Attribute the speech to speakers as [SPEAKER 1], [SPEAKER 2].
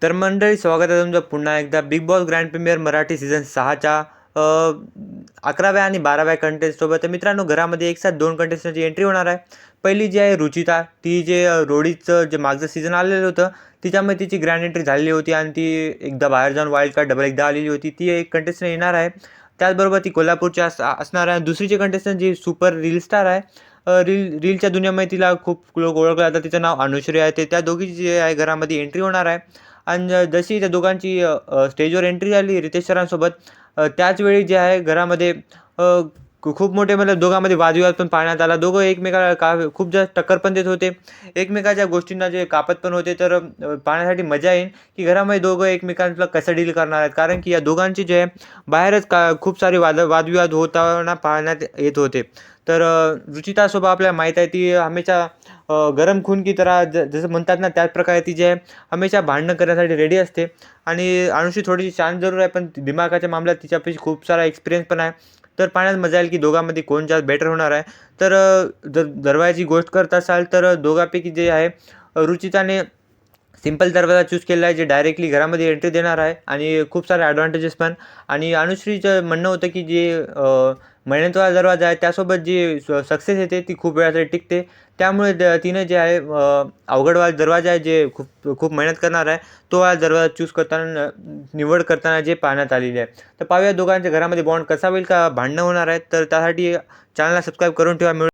[SPEAKER 1] तर मंडळी, स्वागत आहे तुमचं पुन्हा एकदा Bigg Boss grand premiere Marathi season 6च्या 11व्या आणि 12व्या कंटेस्टसोबत. तर मित्रांनो, घरामध्ये एक साथ 2 कंटेस्टंटची एंट्री होणार आहे. पहिली जी आहे रुचिता, ती जे रोडीचं जे मागचं सीझन आलेलं होतं तिच्यामध्ये तिची ग्रँड एंट्री झालेली होती आणि ती एकदा बाहेर जाऊन वाईल्ड कार्ड डबल एकदा आलेली होती. ती एक कंटेस्टंट येणार आहे. त्याचबरोबर ती कोल्हापूरची असणार आहे. दुसरीची कंटेस्टंट जी सुपर रील स्टार आहे, रीलच्या दुनियामध्ये तिला खूप लोक ओळखलं जातं, तिचं नाव अनुश्री आहे. त्या दोघी जे आहे घरामध्ये एंट्री होणार आहे. आणि जशी त्या दोघांची स्टेजवर एंट्री झाली रितेश सरांसोबत, त्याच वेळी जे आहे घरामध्ये खूप मोठे मतलब दोघांमध्ये वादविवाद पण पाहण्यात आला. दोघं एकमेकाला खूप जास्त टक्कर पण देत होते, एकमेकाच्या गोष्टींना जे कापत पण होते. तर पाहण्यासाठी मजा येईल की घरामध्ये दोघं एकमेकांना कसं डील करणार आहेत, कारण की या दोघांची जे आहे बाहेरच खूप सारे वादविवाद होताना पाहण्यात येत होते. तर रुचितासोबत आपल्याला माहीत आहे, ती हमेशा गरम खून की तरह जसं म्हणतात ना, त्याच प्रकारे ती जे आहे हमेशा भांडणं करण्यासाठी रेडी असते. आणि अनुश्री थोडीशी शांत जरूर आहे, पण दिमागाच्या मामल्यात तिच्यापाशी खूप सारा एक्सपिरियन्स पण आहे. तर पाहण्यात मजा येईल की दोघांमध्ये कोण जास्त बेटर होणार आहे. तर जर दरवाजाची गोष्ट करत असाल तर दोघांपैकी जे आहे रुचिताने सिंपल दरवाजा चूज केला आहे, जे डायरेक्टली घरामध्ये एंट्री देणार आहे आणि खूप सारे ॲडव्हान्टेजेस पण. आणि अनुश्रीचं म्हणणं होतं की जे मेहनतवाला दरवाजा आहे त्यासोबत जी सक्सेस येते ती खूप वेळासाठी टिकते. त्यामुळे तिने जे आहे अवघडवाला दरवाजा आहे, जे खूप खूप मेहनत करणार आहे, तो हा दरवाजा चूज करताना निवड करताना जे पाहण्यात आलेली आहे. तर पाहूया दोघांच्या घरामध्ये बॉन्ड कसा होईल, का भांडणं होणार आहेत. तर त्यासाठी चॅनलला सबस्क्राईब करून ठेवा.